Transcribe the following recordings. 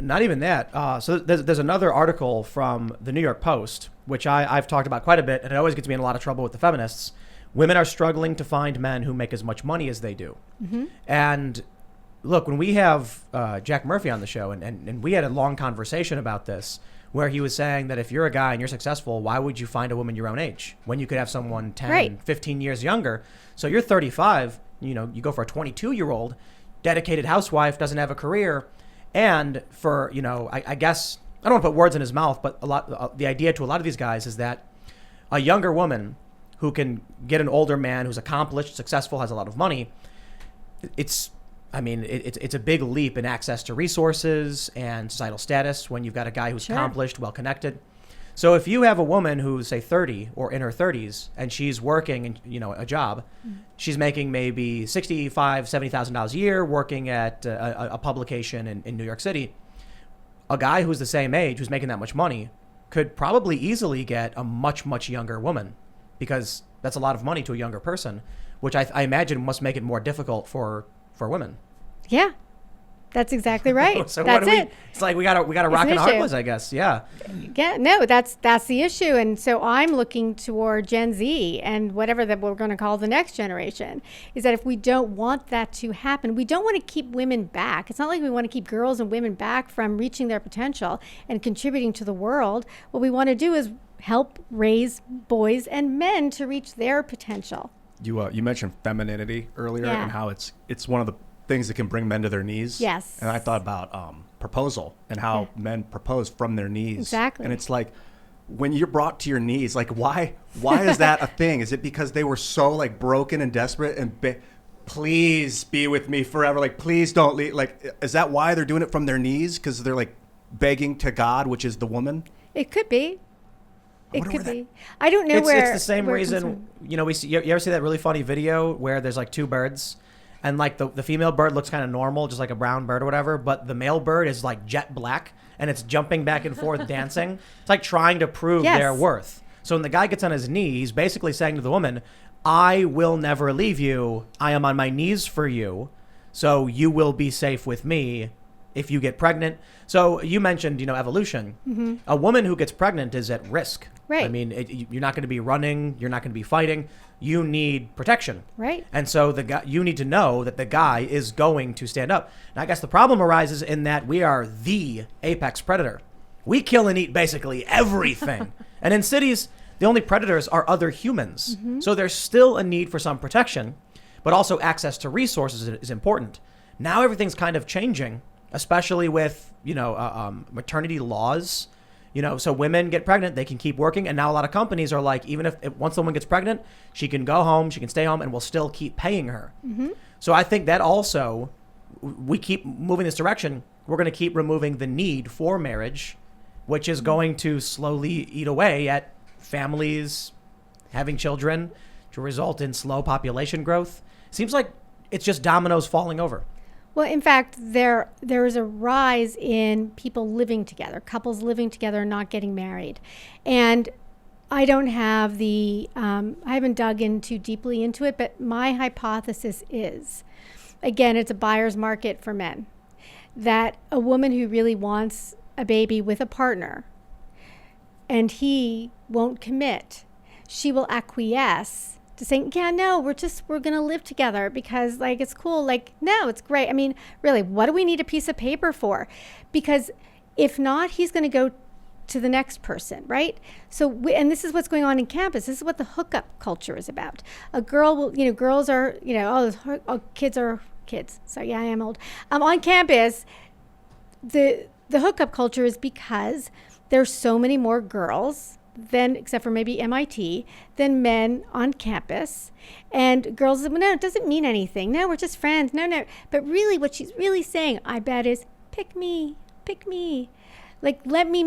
not even that. So there's another article from the New York Post, which I've talked about quite a bit, and it always gets me in a lot of trouble with the feminists. Women are struggling to find men who make as much money as they do. Mm-hmm. And look, when we have Jack Murphy on the show, and we had a long conversation about this, where he was saying that if you're a guy and you're successful, why would you find a woman your own age when you could have someone 10, 15 years younger? So you're 35, you go for a 22-year-old, dedicated housewife, doesn't have a career. And for, I guess, I don't want to put words in his mouth, but the idea to a lot of these guys is that a younger woman who can get an older man who's accomplished, successful, has a lot of money, it's a big leap in access to resources and societal status when you've got a guy who's accomplished, well-connected. So if you have a woman who's, say, 30 or in her 30s, and she's working, a job, she's making maybe $65,000, $70,000 a year, working at a publication in New York City, a guy who's the same age, who's making that much money, could probably easily get a much, much younger woman, because that's a lot of money to a younger person, which I imagine must make it more difficult for women. Yeah, that's exactly right. So that's it. It's like we gotta rock and hard, I guess. Yeah. Yeah. No, that's the issue, and so I'm looking toward Gen Z and whatever that we're going to call the next generation. Is that if we don't want that to happen, we don't want to keep women back. It's not like we want to keep girls and women back from reaching their potential and contributing to the world. What we want to do is help raise boys and men to reach their potential. You mentioned femininity earlier and how it's one of the things that can bring men to their knees. Yes. And I thought about proposal and how men propose from their knees. Exactly. And it's like, when you're brought to your knees, like why is that a thing? Is it because they were so like broken and desperate and please be with me forever? Like, please don't leave. Like, is that why they're doing it from their knees? Because they're like begging to God, which is the woman? It could be. It could be. I don't know it's where. It's the same reason, you ever see that really funny video where there's like two birds and like the female bird looks kind of normal, just like a brown bird or whatever, but the male bird is like jet black and it's jumping back and forth dancing. It's like trying to prove their worth. So when the guy gets on his knee, he's basically saying to the woman, I will never leave you. I am on my knees for you. So you will be safe with me if you get pregnant. So you mentioned, evolution. Mm-hmm. A woman who gets pregnant is at risk. Right. I mean, you're not going to be running. You're not going to be fighting. You need protection. Right. And so you need to know that the guy is going to stand up. And I guess the problem arises in that we are the apex predator. We kill and eat basically everything. And in cities, the only predators are other humans. Mm-hmm. So there's still a need for some protection, but also access to resources is important. Now everything's kind of changing, especially with, maternity laws. So women get pregnant, they can keep working. And now a lot of companies are like, even if once a woman gets pregnant, she can go home, she can stay home, and we'll still keep paying her. Mm-hmm. So I think that also, we keep moving this direction. We're going to keep removing the need for marriage, which is going to slowly eat away at families having children, to result in slow population growth. Seems like it's just dominoes falling over. Well, in fact, there is a rise in people living together, couples living together and not getting married. And I don't have I haven't dug in too deeply into it, but my hypothesis is, again, it's a buyer's market for men, that a woman who really wants a baby with a partner and he won't commit, she will acquiesce to saying, yeah, no, we're going to live together because like, it's cool. Like, no, it's great. I mean, really, what do we need a piece of paper for? Because if not, he's going to go to the next person, right? So, and this is what's going on in campus. This is what the hookup culture is about. A girl will, girls are, kids are kids. So yeah, I am old. On campus, the hookup culture is because there's so many more girls than, except for maybe MIT, than men on campus. And girls say, well, no, it doesn't mean anything. No, we're just friends. No. But really what she's really saying, I bet, is pick me. Like, let me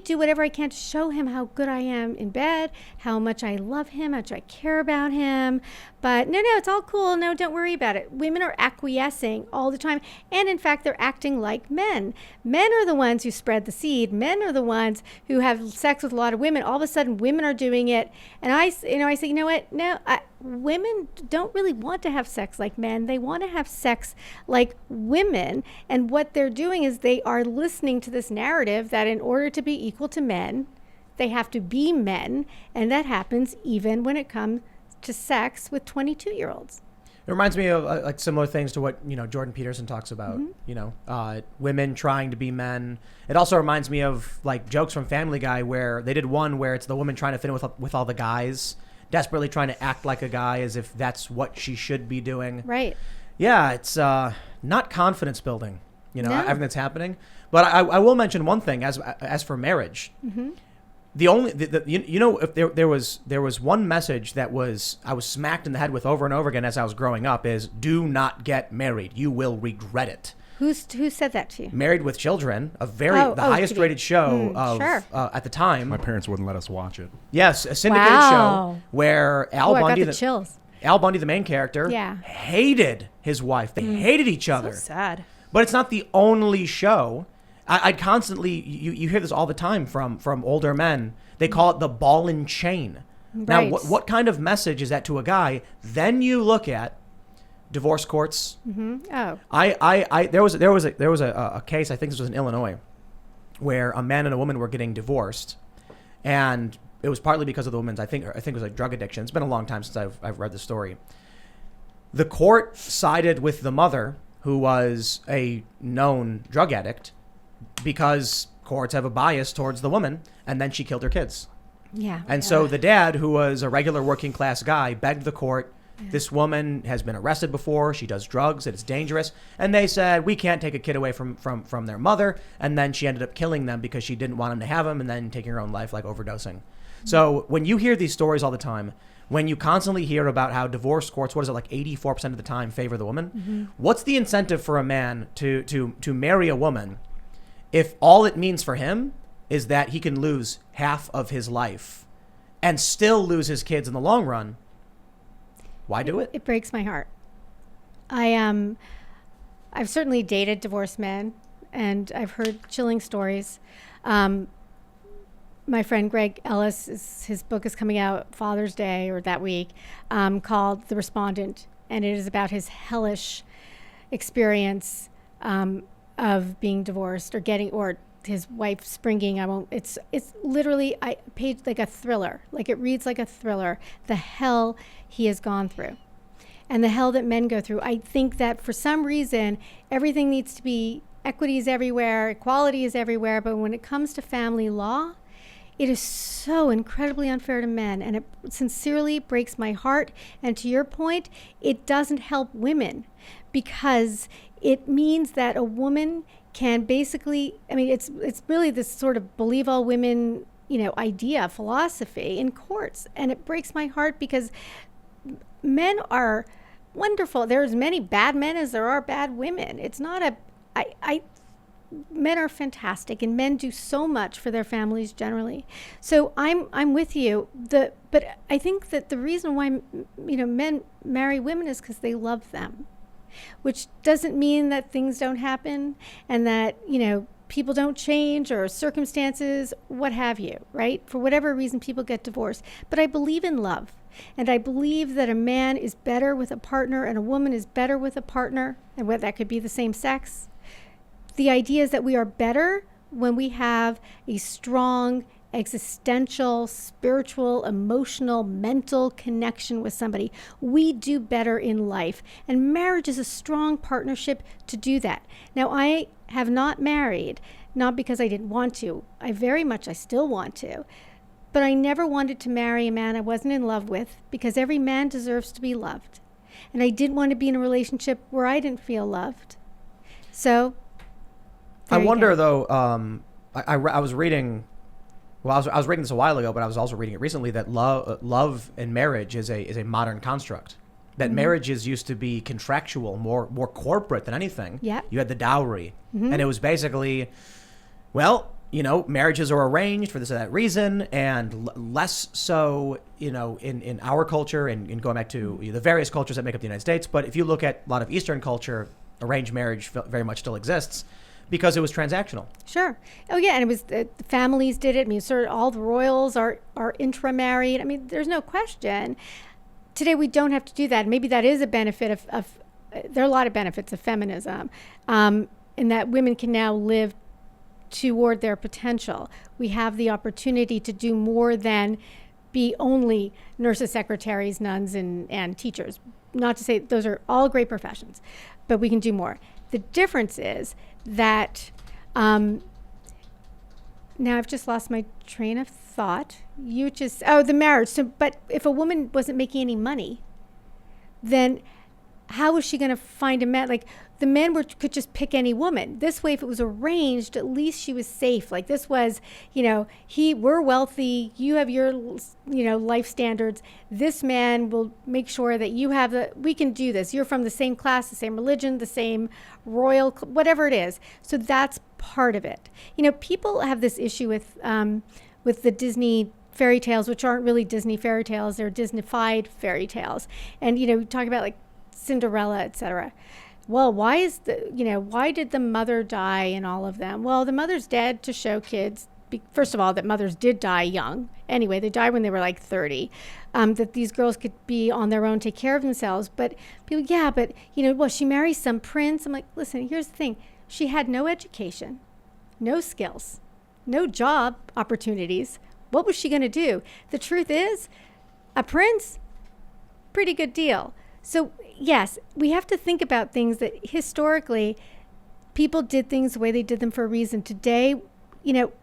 do whatever I can to show him how good I am in bed, how much I love him, how much I care about him. But no, it's all cool. No, don't worry about it. Women are acquiescing all the time. And in fact, they're acting like men. Men are the ones who spread the seed. Men are the ones who have sex with a lot of women. All of a sudden, women are doing it. And I say, you know what? No, women don't really want to have sex like men. They want to have sex like women. And what they're doing is they are listening to this narrative that in order to be equal to men, they have to be men. And that happens even when it comes to sex with 22-year-olds. It reminds me of like similar things to what, Jordan Peterson talks about, women trying to be men. It also reminds me of like jokes from Family Guy where they did one where it's the woman trying to fit in with all the guys, desperately trying to act like a guy as if that's what she should be doing. Right. Yeah, it's not confidence building, No. everything that's happening. But I will mention one thing as for marriage. Mm-hmm. If there was one message that I was smacked in the head with over and over again as I was growing up is do not get married. You will regret it. Who said that to you? Married with Children, the highest rated show sure. at the time. My parents wouldn't let us watch it. Yes, a syndicated show where Al Bundy, I got the chills. Al Bundy, the main character, hated his wife. They hated each other. So sad. But it's not the only show. I'd constantly, you hear this all the time from older men. They call it the ball and chain. Right. Now, what kind of message is that to a guy? Then you look at divorce courts. Mm-hmm. Oh. There was a case, I think this was in Illinois, where a man and a woman were getting divorced, and it was partly because of the woman's, I think it was like drug addiction. It's been a long time since I've read the story. The court sided with the mother, who was a known drug addict, because courts have a bias towards the woman, and then she killed her kids. Yeah. And so the dad, who was a regular working class guy, begged the court, this woman has been arrested before, she does drugs, it's dangerous. And they said, we can't take a kid away from their mother. And then she ended up killing them because she didn't want him to have him, and then taking her own life, like overdosing. So when you hear these stories all the time, when you constantly hear about how divorce courts, what is it, like 84% of the time favor the woman? What's the incentive for a man to marry a woman if all it means for him is that he can lose half of his life and still lose his kids in the long run? Why do it? It breaks my heart. I've certainly dated divorced men, and I've heard chilling stories. My friend Greg Ellis, his book is coming out Father's Day or that week, called The Respondent, and it is about his hellish experience of being divorced or his wife springing. It's literally page like a thriller. Like it reads like a thriller. The hell he has gone through, and the hell that men go through. I think that for some reason everything needs to be equity is everywhere, equality is everywhere, but when it comes to family law, it is so incredibly unfair to men, and it sincerely breaks my heart. And to your point, it doesn't help women, because it means that a woman can basically, it's really this sort of believe all women, idea, philosophy in courts. And it breaks my heart because men are wonderful. There's as many bad men as there are bad women. It's not men are fantastic, and men do so much for their families generally. So I'm with you. But I think that the reason why men marry women is because they love them, which doesn't mean that things don't happen and that people don't change or circumstances, what have you, right? For whatever reason, people get divorced. But I believe in love, and I believe that a man is better with a partner and a woman is better with a partner, and whether that could be the same sex. The idea is that we are better when we have a strong existential, spiritual, emotional, mental connection with somebody. We do better in life, and marriage is a strong partnership to do that. Now, I have not married, not because I didn't want to. I still want to, but I never wanted to marry a man I wasn't in love with, because every man deserves to be loved, and I didn't want to be in a relationship where I didn't feel loved. So I wonder though. I was reading. Well, I was reading this a while ago, but I was also reading it recently that love and marriage is a modern construct. That marriages used to be contractual, more corporate than anything. Yeah. You had the dowry, and it was basically, marriages are arranged for this or that reason, and less so, in our culture and going back to the various cultures that make up the United States. But if you look at a lot of Eastern culture, arranged marriage very much still exists, because it was transactional. Sure. Oh, yeah. And it was the families did it. Sort of all the royals are intramarried. There's no question. today we don't have to do that. Maybe that is a benefit of there are a lot of benefits of feminism, in that women can now live toward their potential. We have the opportunity to do more than be only nurses, secretaries, nuns, and teachers. Not to say those are all great professions, but we can do more. The difference is that now I've just lost my train of thought. The marriage. So, but if a woman wasn't making any money, then how was she going to find a man? Like, the men could just pick any woman. This way, if it was arranged, at least she was safe. Like, this was, we're wealthy. You have your, life standards. This man will make sure that you have we can do this. You're from the same class, the same religion, the same royal, whatever it is. So that's part of it. People have this issue with the Disney fairy tales, which aren't really Disney fairy tales. They're Disney-fied fairy tales. And, we talk about like Cinderella, etc. Well, why did the mother die in all of them? Well, the mother's dead to show kids, first of all, that mothers did die young. Anyway, they died when they were like 30, that these girls could be on their own, take care of themselves. But people, she marries some prince. I'm like, listen, here's the thing. She had no education, no skills, no job opportunities. What was she going to do? The truth is, a prince, pretty good deal. So, yes, we have to think about things that historically people did things the way they did them for a reason. Today,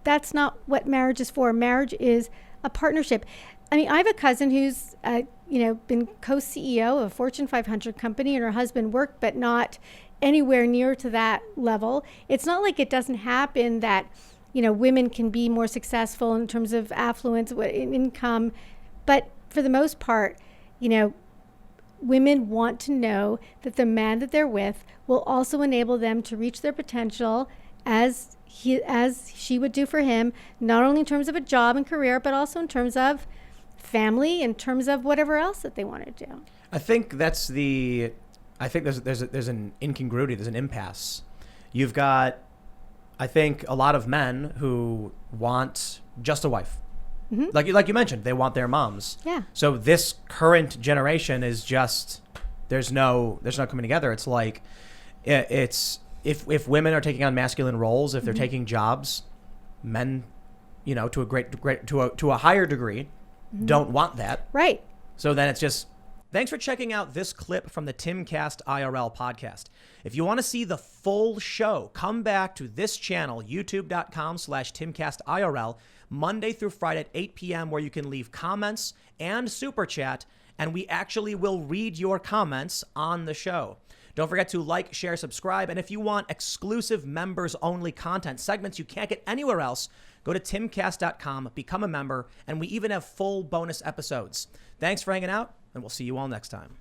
that's not what marriage is for. Marriage is a partnership. I mean, I have a cousin who's, been co-CEO of a Fortune 500 company, and her husband worked, but not anywhere near to that level. It's not like it doesn't happen that, women can be more successful in terms of affluence, income. But for the most part, women want to know that the man that they're with will also enable them to reach their potential as she would do for him, not only in terms of a job and career, but also in terms of family, in terms of whatever else that they want to do. I think there's an incongruity, there's an impasse. You've got, I think, a lot of men who want just a wife. Mm-hmm. Like you mentioned, they want their moms. Yeah. So this current generation is just there's no coming together. It's like it's if women are taking on masculine roles, if they're taking jobs, men, to a higher degree, don't want that. Right. So then it's just. Thanks for checking out this clip from the Timcast IRL podcast. If you want to see the full show, come back to this channel, youtube.com/TimcastIRL, Monday through Friday at 8 p.m., where you can leave comments and super chat, and we actually will read your comments on the show. Don't forget to like, share, subscribe, and if you want exclusive members-only content, segments you can't get anywhere else, go to timcast.com, become a member, and we even have full bonus episodes. Thanks for hanging out, and we'll see you all next time.